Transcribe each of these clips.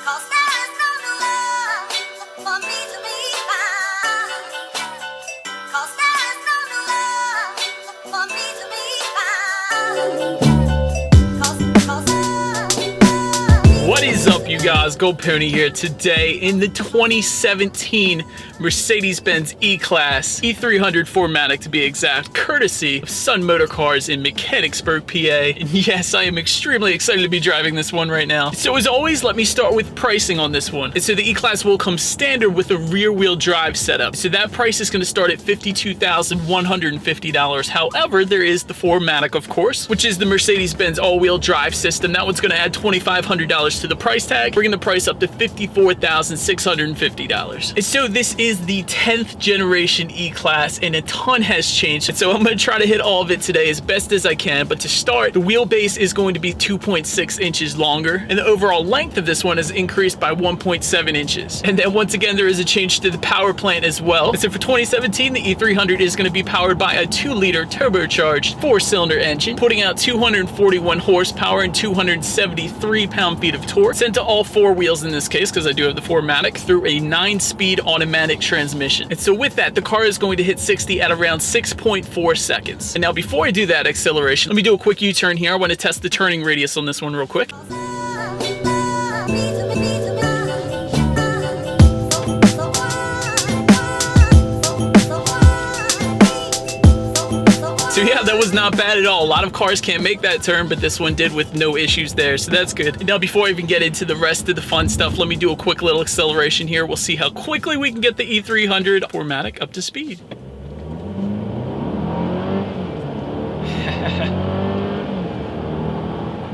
'Cause there is no love for me to be found. 'Cause there is no love for me to be found. What is up, you guys? Gold Pony here today in the 2017 Mercedes-Benz E-Class E300 4MATIC to be exact, courtesy of Sun Motor Cars in Mechanicsburg, PA. And yes, I am extremely excited to be driving this one right now. So as always, let me start with pricing on this one. And so the E-Class will come standard with a rear-wheel drive setup. So that price is going to start at $52,150. However, there is the 4MATIC, of course, which is the Mercedes-Benz all-wheel drive system. That one's going to add $2,500 to the price tag, bringing the price up to $54,650. And so this is the 10th generation E-Class, and a ton has changed. And so I'm going to try to hit all of it today as best as I can. But to start, the wheelbase is going to be 2.6 inches longer, and the overall length of this one is increased by 1.7 inches. And then once again, there is a change to the power plant as well. And so for 2017, the E300 is going to be powered by a 2-liter turbocharged 4-cylinder engine, putting out 241 horsepower and 273 pound-feet of torque, sent to all 4 wheels in this case, because I do have the 4MATIC, through a 9-speed automatic transmission. And so with that, the car is going to hit 60 at around 6.4 seconds. And now before I do that acceleration, let me do a quick U-turn here. I want to test the turning radius on this one real quick. So yeah, that was not bad at all. A lot of cars can't make that turn, but this one did with no issues there, so that's good. And now before I even get into the rest of the fun stuff, let me do a quick little acceleration here. We'll see how quickly we can get the E300 4MATIC up to speed.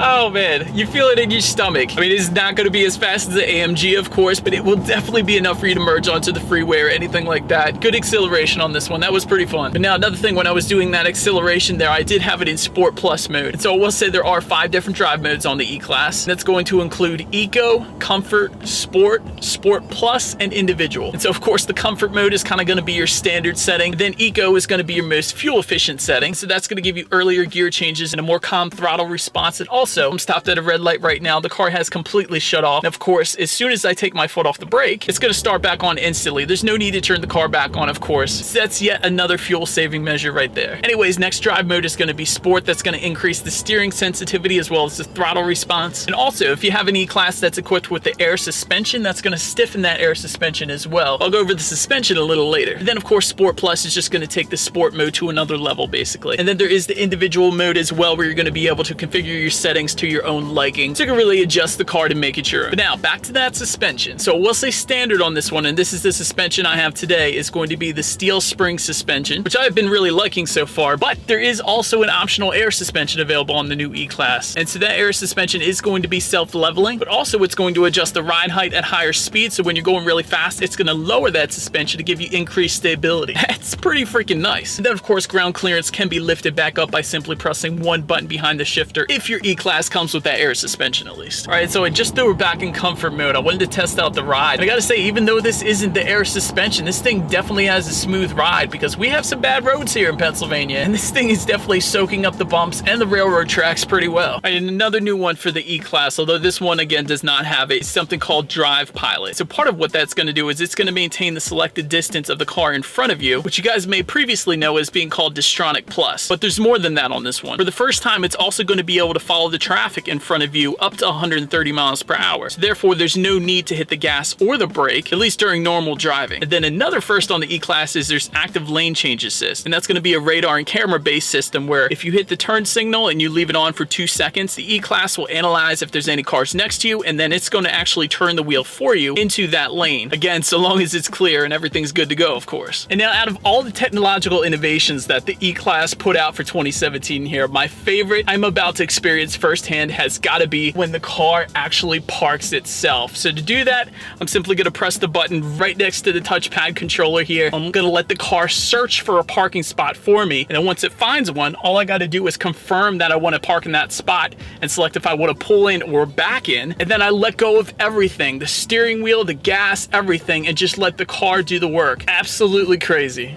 Oh man, you feel it in your stomach. I mean, it's not going to be as fast as the AMG, of course, but it will definitely be enough for you to merge onto the freeway or anything like that. Good acceleration on this one. That was pretty fun. But now another thing, when I was doing that acceleration there, I did have it in Sport Plus mode. And so I will say there are 5 different drive modes on the E-Class. That's going to include Eco, Comfort, Sport, Sport Plus, and Individual. And so of course the Comfort mode is kind of going to be your standard setting. Then Eco is going to be your most fuel efficient setting. So that's going to give you earlier gear changes and a more calm throttle response. And also, I'm stopped at a red light right now. The car has completely shut off. And of course, as soon as I take my foot off the brake, it's going to start back on instantly. There's no need to turn the car back on, of course. So that's yet another fuel saving measure right there. Anyways, next drive mode is going to be Sport. That's going to increase the steering sensitivity as well as the throttle response. And also, if you have an E-Class that's equipped with the air suspension, that's going to stiffen that air suspension as well. I'll go over the suspension a little later. And then of course, Sport Plus is just going to take the Sport mode to another level basically. And then there is the Individual mode as well, where you're going to be able to configure your settings to your own liking, so you can really adjust the car to make it your own. But now back to that suspension. So we'll say standard on this one, and this is the suspension I have today, is going to be the steel spring suspension, which I've been really liking so far. But there is also an optional air suspension available on the new E-Class, and so that air suspension is going to be self-leveling, but also it's going to adjust the ride height at higher speeds. So when you're going really fast, it's going to lower that suspension to give you increased stability. That's pretty freaking nice. And then of course, ground clearance can be lifted back up by simply pressing one button behind the shifter if your E-Class comes with that air suspension at least. All right, so I just threw it back in comfort mode. I wanted to test out the ride. And I gotta say, even though this isn't the air suspension, this thing definitely has a smooth ride, because we have some bad roads here in Pennsylvania, and this thing is definitely soaking up the bumps and the railroad tracks pretty well. All right, and another new one for the E-Class, although this one again does not have it, is something called Drive Pilot. So part of what that's gonna do is it's gonna maintain the selected distance of the car in front of you, which you guys may previously know as being called Distronic Plus. But there's more than that on this one. For the first time, it's also going to be able to follow the traffic in front of you up to 130 miles per hour. So therefore, there's no need to hit the gas or the brake, at least during normal driving. And then another first on the E-Class is there's active lane change assist. And that's going to be a radar and camera based system where if you hit the turn signal and you leave it on for 2 seconds, the E-Class will analyze if there's any cars next to you, and then it's going to actually turn the wheel for you into that lane. Again, so long as it's clear and everything's good to go, of course. And now out of all the technological innovations that the E-Class put out for 2017 here, my favorite I'm about to experience firsthand has got to be when the car actually parks itself. So to do that, I'm simply going to press the button right next to the touchpad controller here. I'm going to let the car search for a parking spot for me, and then once it finds one, all I got to do is confirm that I want to park in that spot and select if I want to pull in or back in, and then I let go of everything, the steering wheel, the gas, everything, and just let the car do the work. Absolutely crazy.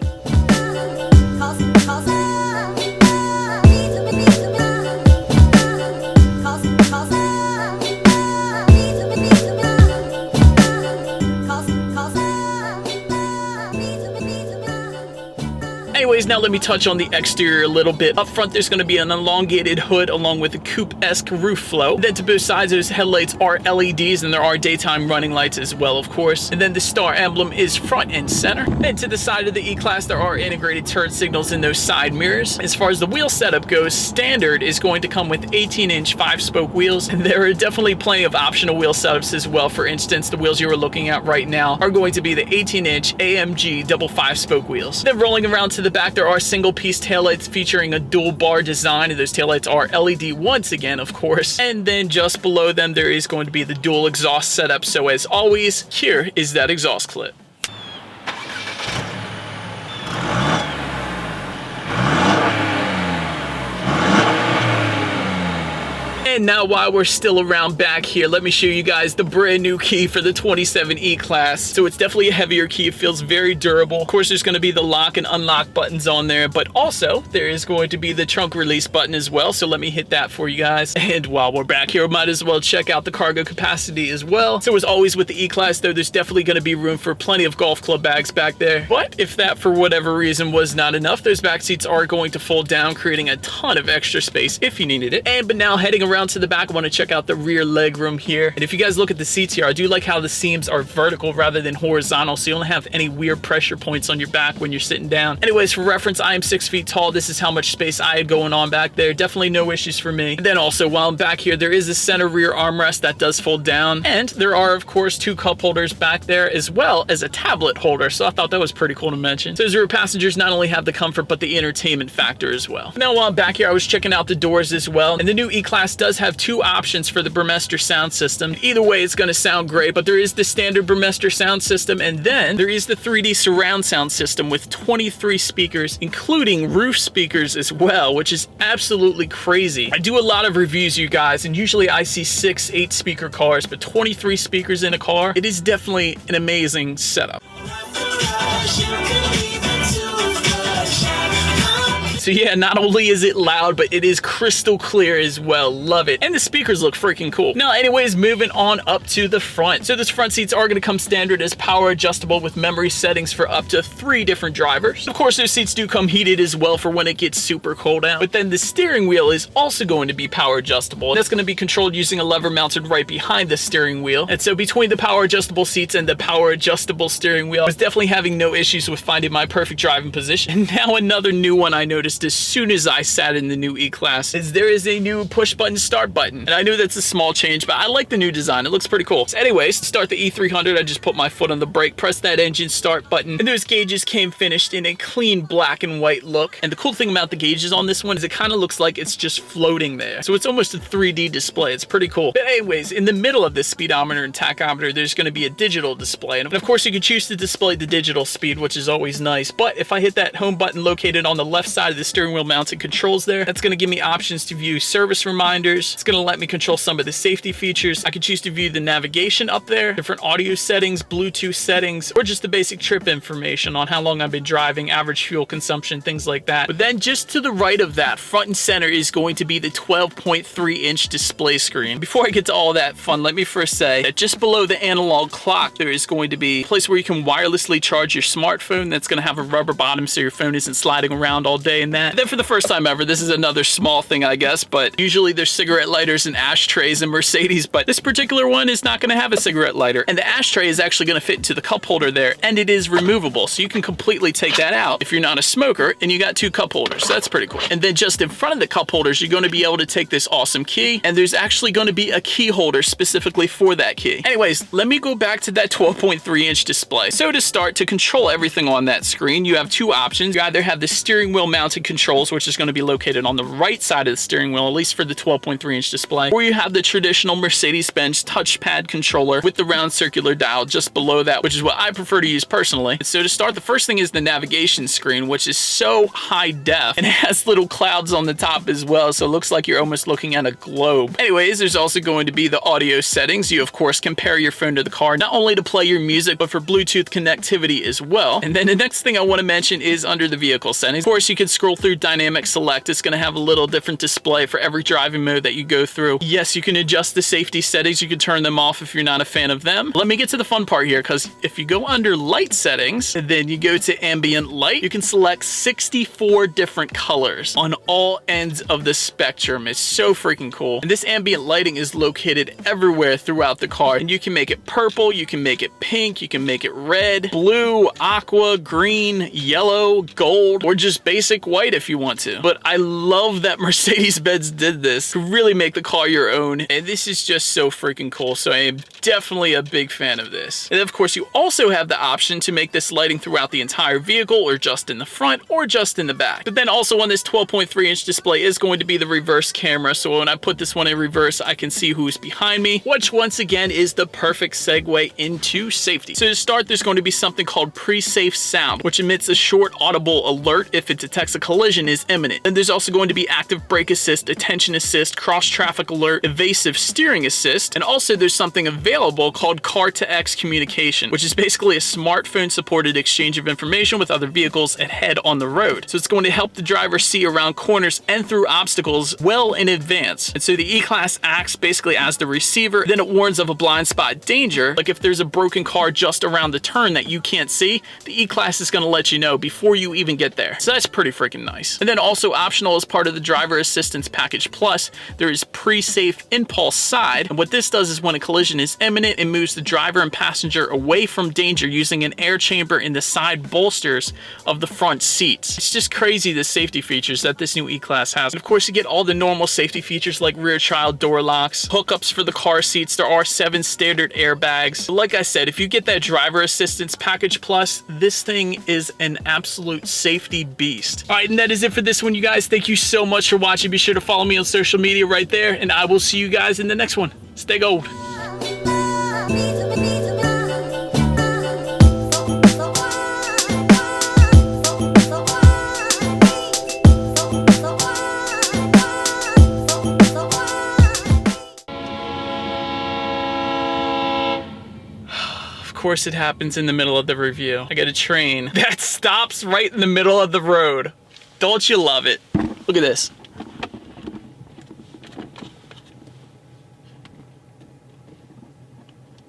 Anyways, now let me touch on the exterior a little bit. Up front, there's going to be an elongated hood along with a coupe-esque roof flow. And then to both sides, those headlights are LEDs, and there are daytime running lights as well, of course. And then the star emblem is front and center. And to the side of the E-Class, there are integrated turn signals in those side mirrors. As far as the wheel setup goes, standard is going to come with 18-inch 5-spoke wheels, and there are definitely plenty of optional wheel setups as well. For instance, the wheels you are looking at right now are going to be the 18-inch AMG double 5-spoke wheels. Then rolling around to the back, there are single-piece taillights featuring a dual bar design, and those taillights are LED once again, of course. And then just below them, there is going to be the dual exhaust setup. So as always, here is that exhaust clip. And now while we're still around back here, let me show you guys the brand new key for the 27 E-Class. So it's definitely a heavier key. It feels very durable. Of course, there's going to be the lock and unlock buttons on there, but also there is going to be the trunk release button as well. So let me hit that for you guys. And while we're back here, might as well check out the cargo capacity as well. So as always with the E-Class though, there's definitely going to be room for plenty of golf club bags back there. But if that for whatever reason was not enough, those back seats are going to fold down, creating a ton of extra space if you needed it. But now heading around to the back, I want to check out the rear leg room here. And if you guys look at the seats here, I do like how the seams are vertical rather than horizontal, so you don't have any weird pressure points on your back when you're sitting down. Anyways, for reference, I am 6 feet tall. This is how much space I had going on back there. Definitely no issues for me. And then also, while I'm back here, there is a center rear armrest that does fold down, and there are of course 2 cup holders back there as well as a tablet holder, so I thought that was pretty cool to mention. So as rear passengers not only have the comfort but the entertainment factor as well. Now while I'm back here, I was checking out the doors as well, and the new E-Class does have 2 options for the Burmester sound system. Either way, it's going to sound great, but there is the standard Burmester sound system, and then there is the 3D surround sound system with 23 speakers, including roof speakers as well, which is absolutely crazy. I do a lot of reviews, you guys, and usually I see 6, 8 speaker cars, but 23 speakers in a car, it is definitely an amazing setup. So yeah, not only is it loud, but it is crystal clear as well. Love it. And the speakers look freaking cool. Now, anyways, moving on up to the front. So those front seats are going to come standard as power adjustable with memory settings for up to 3 different drivers. Of course, those seats do come heated as well for when it gets super cold out. But then the steering wheel is also going to be power adjustable. That's going to be controlled using a lever mounted right behind the steering wheel. And so between the power adjustable seats and the power adjustable steering wheel, I was definitely having no issues with finding my perfect driving position. And now another new one I noticed as soon as I sat in the new E-Class is there is a new push button start button. And I know that's a small change, but I like the new design. It looks pretty cool. So anyways, to start the E300, I just put my foot on the brake, press that engine start button, and those gauges came finished in a clean black and white look. And the cool thing about the gauges on this one is it kind of looks like it's just floating there. So it's almost a 3D display. It's pretty cool. But anyways, in the middle of the speedometer and tachometer, there's going to be a digital display. And of course, you can choose to display the digital speed, which is always nice. But if I hit that home button located on the left side of the steering wheel mounted controls there, that's going to give me options to view service reminders. It's going to let me control some of the safety features. I can choose to view the navigation up there, different audio settings, Bluetooth settings, or just the basic trip information on how long I've been driving, average fuel consumption, things like that. But then just to the right of that, front and center, is going to be the 12.3-inch display screen. Before I get to all that fun, let me first say that just below the analog clock, there is going to be a place where you can wirelessly charge your smartphone. That's going to have a rubber bottom so your phone isn't sliding around all day in that. And then for the first time ever, this is another small thing, I guess, but usually there's cigarette lighters and ashtrays in Mercedes, but this particular one is not going to have a cigarette lighter. And the ashtray is actually going to fit into the cup holder there, and it is removable, so you can completely take that out if you're not a smoker, and you got 2 cup holders. So that's pretty cool. And then just in front of the cup holders, you're going to be able to take this awesome key, and there's actually going to be a key holder specifically for that key. Anyways, let me go back to that 12.3-inch display. So to start, to control everything on that screen, you have 2 options. You either have the steering wheel mounted controls, which is going to be located on the right side of the steering wheel, at least for the 12.3-inch display, or you have the traditional Mercedes-Benz touchpad controller with the round circular dial just below that, which is what I prefer to use personally. So to start, the first thing is the navigation screen, which is so high def, and it has little clouds on the top as well, so it looks like you're almost looking at a globe. Anyways, there's also going to be the audio settings. You of course can pair your phone to the car, not only to play your music, but for Bluetooth connectivity as well. And then the next thing I want to mention is under the vehicle settings. Of course, you can scroll scroll through dynamic select, it's going to have a little different display for every driving mode that you go through. Yes, you can adjust the safety settings. You can turn them off if you're not a fan of them. Let me get to the fun part here, because if you go under light settings and then you go to ambient light, you can select 64 different colors on all ends of the spectrum. It's so freaking cool. And this ambient lighting is located everywhere throughout the car, and you can make it purple, you can make it pink, you can make it red, blue, aqua, green, yellow, gold, or just basic white if you want to. But I love that Mercedes-Benz did this to really make the car your own, and this is just so freaking cool. So I am definitely a big fan of this. And of course, you also have the option to make this lighting throughout the entire vehicle, or just in the front, or just in the back. But then also on this 12.3-inch display is going to be the reverse camera, so when I put this one in reverse, I can see who's behind me, which once again is the perfect segue into safety. So to start, there's going to be something called pre-safe sound, which emits a short audible alert if it detects a collision is imminent. Then there's also going to be active brake assist, attention assist, cross traffic alert, evasive steering assist, and also there's something available called car-to-X communication, which is basically a smartphone supported exchange of information with other vehicles ahead on the road. So it's going to help the driver see around corners and through obstacles well in advance. And so the E-Class acts basically as the receiver, then it warns of a blind spot danger. Like if there's a broken car just around the turn that you can't see, the E-Class is going to let you know before you even get there. So that's pretty freaking nice. And then also optional as part of the driver assistance package plus, there is pre-safe impulse side. And what this does is when a collision is imminent, it moves the driver and passenger away from danger using an air chamber in the side bolsters of the front seats. It's just crazy the safety features that this new E-Class has. And of course, you get all the normal safety features like rear child door locks, hookups for the car seats. There are 7 standard airbags. But like I said, if you get that driver assistance package plus, this thing is an absolute safety beast. All right, and that is it for this one, you guys. Thank you so much for watching. Be sure to follow me on social media right there, and I will see you guys in the next one. Stay gold. Of course it happens in the middle of the review. I got a train that stops right in the middle of the road. Don't you love it? Look at this.